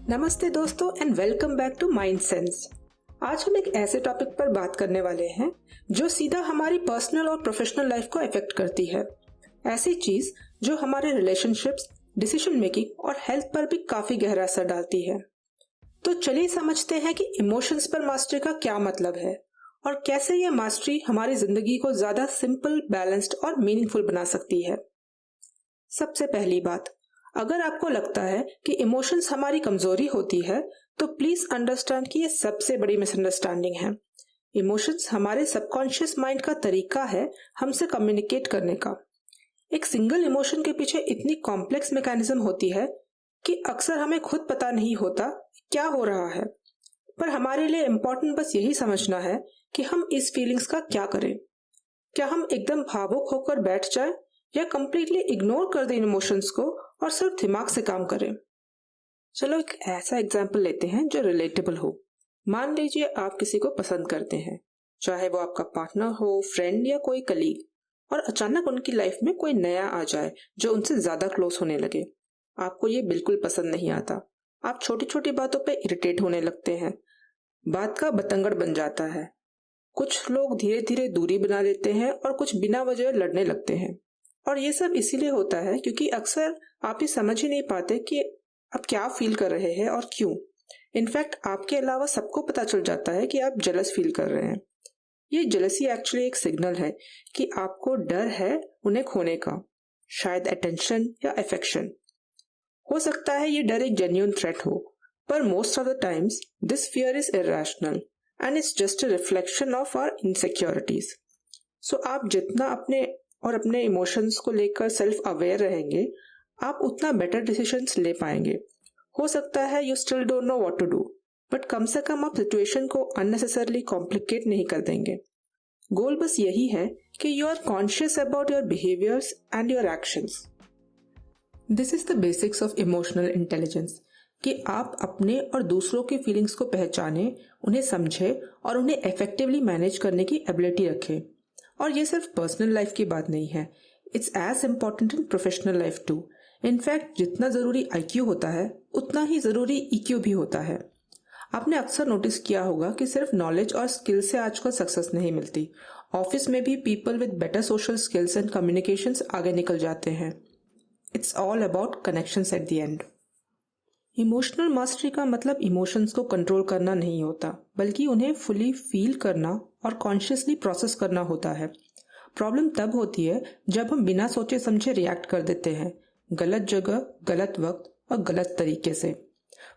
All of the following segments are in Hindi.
नमस्ते दोस्तों and welcome back to Mind Sense. आज हम एक ऐसे टॉपिक पर बात करने वाले हैं जो सीधा हमारी पर्सनल और प्रोफेशनल लाइफ को अफेक्ट करती है। ऐसी चीज जो हमारे रिलेशनशिप्स, डिसीजन मेकिंग और हेल्थ पर भी काफी गहरा असर डालती है। तो चलिए समझते हैं कि इमोशंस पर मास्टरी का क्या मतलब है और कैसे ये मास्टरी हमारी जिंदगी को ज्यादा सिंपल, बैलेंस्ड और मीनिंगफुल बना सकती है। सबसे पहली बात, अगर आपको लगता है कि इमोशंस हमारी कमजोरी होती है तो प्लीज अंडरस्टैंड कि ये सबसे बड़ी मिसअंडरस्टैंडिंग है। इमोशंस हमारे सबकॉन्शियस माइंड का तरीका है हमसे कम्युनिकेट करने का। एक सिंगल इमोशन के पीछे इतनी कॉम्प्लेक्स मैकेनिज्म होती है कि अक्सर हमें खुद पता नहीं होता क्या हो रहा है। पर हमारे लिए इम्पोर्टेंट बस यही समझना है कि हम इस फीलिंग्स का क्या करें। क्या हम एकदम भावुक होकर बैठ जाए या कंप्लीटली इग्नोर कर दें इमोशंस को और सिर्फ दिमाग से काम करें। चलो एक ऐसा एग्जाम्पल लेते हैं जो रिलेटेबल हो। मान लीजिए आप किसी को पसंद करते हैं, चाहे वो आपका पार्टनर हो, फ्रेंड या कोई कलीग, और अचानक उनकी लाइफ में कोई नया आ जाए जो उनसे ज्यादा क्लोज होने लगे। आपको ये बिल्कुल पसंद नहीं आता। आप छोटी छोटी बातों पे इरिटेट होने लगते हैं। बात का बतंगड़ बन जाता है। कुछ लोग धीरे धीरे दूरी बना लेते हैं और कुछ बिना वजह लड़ने लगते हैं। और ये सब इसीलिए होता है क्योंकि अक्सर आप ये समझ ही नहीं पाते कि आप क्या फील कर रहे हैं और क्यों। इनफैक्ट आपके अलावा सबको पता चल जाता है कि आप जेलस फील कर रहे हैं। ये जेलसी एक्चुअली एक सिग्नल है कि आपको डर है उन्हें खोने का, शायद अटेंशन या अफेक्शन। हो सकता है ये डर एक जेन्युइन थ्रेट हो, पर most of the times this fear is irrational and it's just a reflection of our insecurities. So आप जितना अपने इमोशंस को लेकर सेल्फ अवेयर रहेंगे, आप उतना बेटर डिसीजंस ले पाएंगे। हो सकता है you still don't know what to do, but कम से कम आप सिचुएशन को अननेसेसरली कॉम्प्लिकेट नहीं कर देंगे। गोल बस यही है कि you are conscious about your behaviours and your actions. This is the basics of emotional intelligence, कि आप अपने और दूसरों की फीलिंग्स को पहचाने, उन्हें समझे और उन्हें इफेक्टिवली मैनेज करने की एबिलिटी रखें। और ये सिर्फ पर्सनल लाइफ की बात नहीं है, it's as important in professional life too. In fact जितना जरूरी IQ होता है उतना ही जरूरी EQ भी होता है। आपने अक्सर नोटिस किया होगा कि सिर्फ नॉलेज और स्किल से आजकल सक्सेस नहीं मिलती। ऑफिस में भी people with better social skills and communications आगे निकल जाते हैं। It's all about connections at the end. Emotional mastery का मतलब इमोशंस को कंट्रोल करना नहीं होता, बल्कि उन्हें फुली फील करना और कॉन्शियसली प्रोसेस करना होता है। प्रॉब्लम तब होती है जब हम बिना सोचे समझे रिएक्ट कर देते हैं, गलत जगह, गलत वक्त और गलत तरीके से।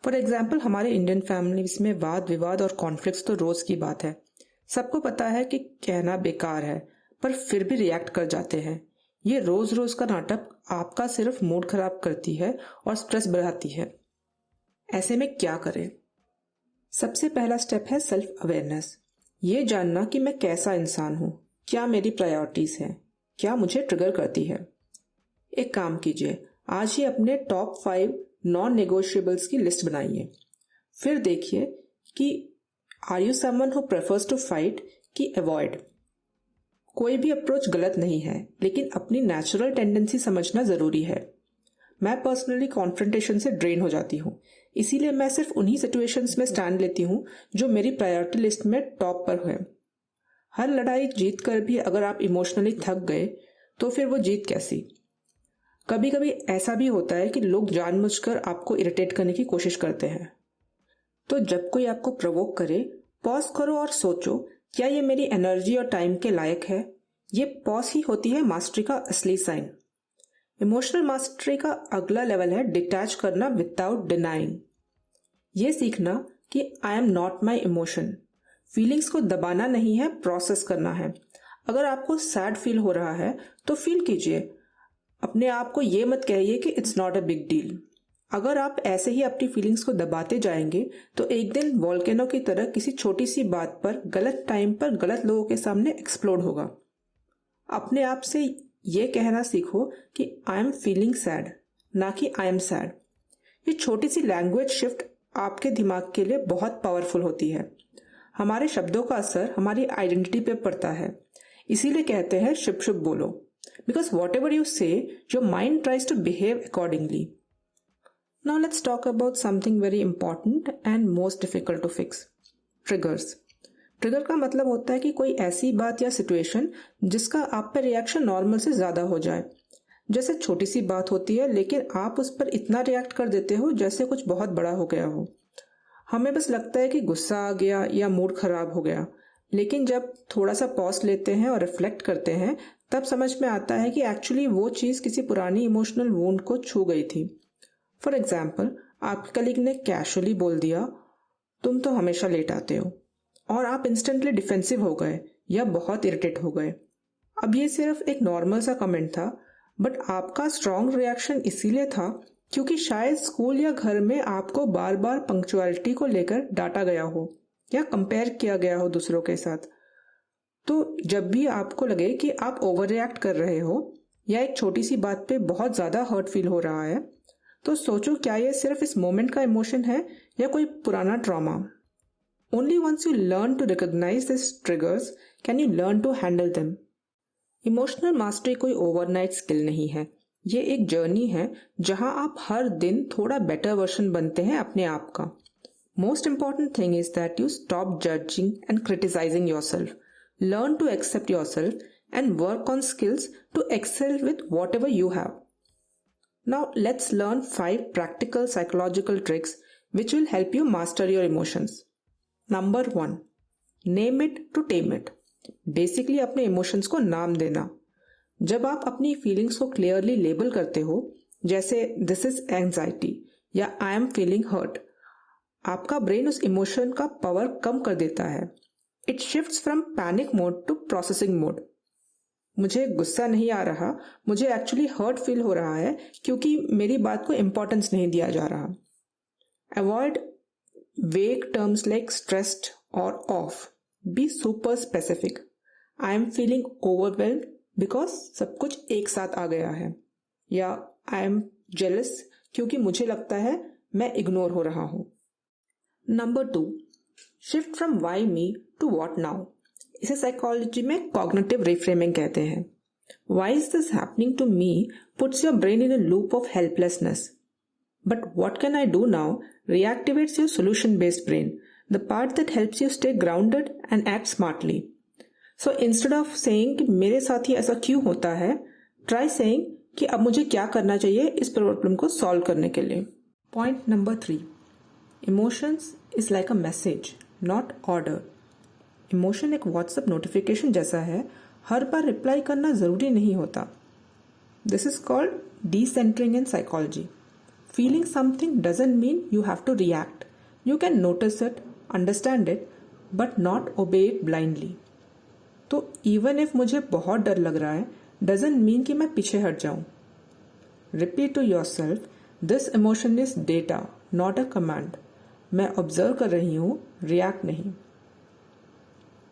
फॉर एग्जाम्पल, हमारे इंडियन फैमिलीज में वाद विवाद और कॉन्फ्लिक्ट्स तो रोज की बात है। सबको पता है कि कहना बेकार है, पर फिर भी रिएक्ट कर जाते हैं। ये रोज रोज का नाटक आपका सिर्फ मूड खराब करती है और स्ट्रेस बढ़ाती है। ऐसे में क्या करें? सबसे पहला स्टेप है सेल्फ अवेयरनेस। ये जानना कि मैं कैसा इंसान हूं, क्या मेरी प्रायोरिटीज हैं, क्या मुझे ट्रिगर करती है। एक काम कीजिए, आज ही अपने टॉप 5 नॉन नेगोशिएबल्स की लिस्ट बनाइए। फिर देखिए कि are you someone who prefers to fight कि अवॉइड। कोई भी अप्रोच गलत नहीं है, लेकिन अपनी नेचुरल टेंडेंसी समझना जरूरी है। मैं पर्सनली कॉन्फ्रंटेशन से ड्रेन हो जाती हूँ, इसीलिए मैं सिर्फ उन्हीं सिचुएशंस में स्टैंड लेती हूँ जो मेरी प्रायोरिटी लिस्ट में टॉप पर है। हर लड़ाई जीत कर भी अगर आप इमोशनली थक गए तो फिर वो जीत कैसी। कभी कभी ऐसा भी होता है कि लोग जानबूझकर आपको इरिटेट करने की कोशिश करते हैं। तो जब कोई आपको प्रोवोक करे, पॉज करो और सोचो, क्या ये मेरी एनर्जी और टाइम के लायक है। ये पॉज ही होती है मास्टरी का असली साइन। इमोशनल मास्टरी का अगला लेवल है डिटैच करना विदाउट डिनाइंग। ये सीखना कि I am not my emotion. Feelings को दबाना नहीं है, प्रोसेस करना है। अगर आपको सैड फील हो रहा है तो फील कीजिए। अपने आप को ये मत कहिए कि it's not a big deal. अगर आप ऐसे ही अपनी फीलिंग्स को दबाते जाएंगे तो एक दिन वोल्केनो की तरह किसी छोटी सी बात पर, गलत टाइम पर, गलत लोगों के सामने एक्सप्लोड होगा। अपने आप से ये कहना सीखो कि आई एम फीलिंग सैड, ना कि आई एम सैड। ये छोटी सी लैंग्वेज शिफ्ट आपके दिमाग के लिए बहुत पावरफुल होती है। हमारे शब्दों का असर हमारी आइडेंटिटी पे पड़ता है, इसीलिए कहते हैं शुभ शुभ बोलो, because whatever you say your mind tries to behave accordingly. Now let's talk about something very important and most difficult to fix. Triggers. Trigger का मतलब होता है कि कोई ऐसी बात या सिचुएशन जिसका आप पर रिएक्शन नॉर्मल से ज्यादा हो जाए। जैसे छोटी सी बात होती है लेकिन आप उस पर इतना रिएक्ट कर देते हो जैसे कुछ बहुत बड़ा हो गया हो। हमें बस लगता है कि गुस्सा आ गया या मूड खराब हो गया, लेकिन जब थोड़ा सा पॉज लेते हैं और रिफ्लेक्ट करते हैं तब समझ में आता है कि एक्चुअली वो चीज किसी पुरानी इमोशनल वुंड को छू गई थी। फॉर एग्जाम्पल, आपके कलीग ने कैजुअली बोल दिया, तुम तो हमेशा लेट आते हो, और आप इंस्टेंटली डिफेंसिव हो गए या बहुत इरिटेट हो गए। अब ये सिर्फ एक नॉर्मल सा कमेंट था, बट आपका स्ट्रॉन्ग रिएक्शन इसीलिए था क्योंकि शायद स्कूल या घर में आपको बार बार पंक्चुअलिटी को लेकर डांटा गया हो या कंपेयर किया गया हो दूसरों के साथ। तो जब भी आपको लगे कि आप ओवर रिएक्ट कर रहे हो या एक छोटी सी बात पे बहुत ज्यादा हर्ट फील हो रहा है, तो सोचो क्या ये सिर्फ इस मोमेंट का इमोशन है या कोई पुराना trauma. Only once you learn to recognise this triggers can you learn to handle them. Emotional mastery कोई ओवरनाइट स्किल नहीं है, ये एक जर्नी है जहां आप हर दिन थोड़ा बेटर वर्जन बनते हैं अपने आप का। Most important thing is that you stop judging and criticising yourself, learn to accept yourself and work on skills to excel with whatever you have. Now let's learn 5 practical psychological tricks which will help you master your emotions. Number 1. Name it to tame it. Basically अपने emotions को नाम देना। जब आप अपनी feelings को clearly label करते हो, जैसे this is anxiety या I am feeling hurt, आपका brain उस emotion का power कम कर देता है। It shifts from panic mode to processing mode. मुझे गुस्सा नहीं आ रहा, मुझे एक्चुअली हर्ट फील हो रहा है क्योंकि मेरी बात को इंपॉर्टेंस नहीं दिया जा रहा। अवॉइड वेग टर्म्स लाइक स्ट्रेस्ड और of, be super specific. I am feeling overwhelmed because सब कुछ एक साथ आ गया है, या आई एम जेलस क्योंकि मुझे लगता है मैं इग्नोर हो रहा हूं। Number 2, shift from why me to what now. इसे साइकोलॉजी में कॉग्निटिव रिफ्रेमिंग कहते हैं। Why is this happening to me puts your brain in a loop of helplessness. But what can I do now reactivates your solution-based brain, the part that helps you stay grounded and act smartly. So instead of saying कि मेरे साथ ही ऐसा क्यों होता है, try saying कि अब मुझे क्या करना चाहिए इस प्रॉब्लम को सॉल्व करने के लिए। Point number 3. Emotions is like a message, not order. Emotion एक व्हाट्सएप नोटिफिकेशन जैसा है, हर बार रिप्लाई करना जरूरी नहीं होता। This is called decentring in psychology. Feeling something doesn't mean you have to react. You can notice it, understand it, but not obey it blindly. तो इवन इफ मुझे बहुत डर लग रहा है डजंट मीन कि मैं पीछे हट जाऊं। Repeat to yourself, this emotion is data not a command. मैं ऑब्जर्व कर रही हूं, रिएक्ट नहीं।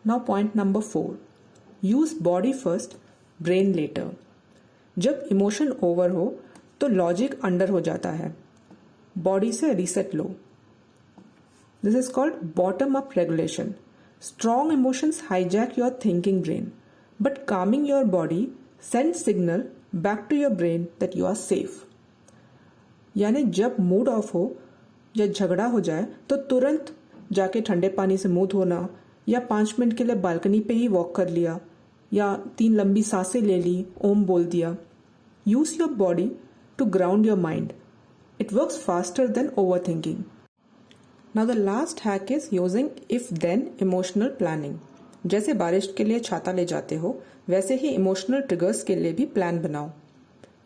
Now point number 4. Use body first, brain later. जब इमोशन ओवर हो तो लॉजिक अंडर हो जाता है, बॉडी से रीसेट लो। This is called bottom up regulation. Strong emotions hijack your thinking brain, but calming your body send signal back to your brain that you are safe. यानी जब मूड ऑफ हो या झगड़ा हो जाए तो तुरंत जाके ठंडे पानी से मुंह धोना, या 5 मिनट के लिए बालकनी पे ही वॉक कर लिया, या 3 लंबी सांसें ले ली, ओम बोल दिया। Use your body to ground your mind. It works faster than overthinking. Now the last hack is using if then emotional planning. जैसे बारिश के लिए छाता ले जाते हो, वैसे ही इमोशनल ट्रिगर्स के लिए भी प्लान बनाओ।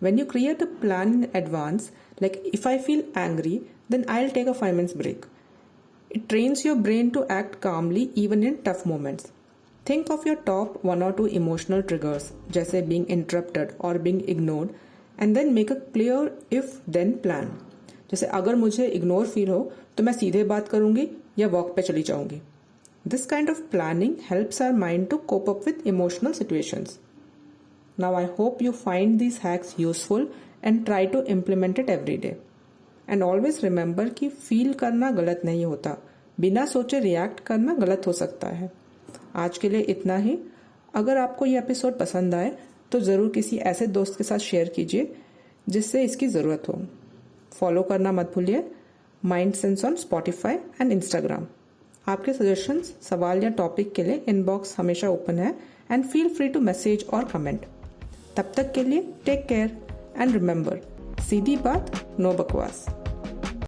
When you create a plan in advance, like if I feel angry, then I'll take a 5 minutes break. It trains your brain to act calmly even in tough moments. Think of your top 1 or 2 emotional triggers, जैसे being interrupted or being ignored, and then make a clear if-then plan. जैसे अगर मुझे ignore feel हो तो मैं सीधे बात करूंगी या walk पे चली जाऊंगी। This kind of planning helps our mind to cope up with emotional situations. Now I hope you find these hacks useful and try to implement it every day. And always remember कि फील करना गलत नहीं होता, बिना सोचे रिएक्ट करना गलत हो सकता है। आज के लिए इतना ही। अगर आपको ये एपिसोड पसंद आए तो ज़रूर किसी ऐसे दोस्त के साथ शेयर कीजिए जिससे इसकी ज़रूरत हो। फॉलो करना मत भूलिए Mind Sense on Spotify and Instagram. आपके सजेशंस, सवाल या टॉपिक के लिए इनबॉक्स हमेशा ओपन है and feel free to message और कमेंट। तब तक के लिए टेक केयर एंड रिमेंबर, सीधी बात नो बकवास।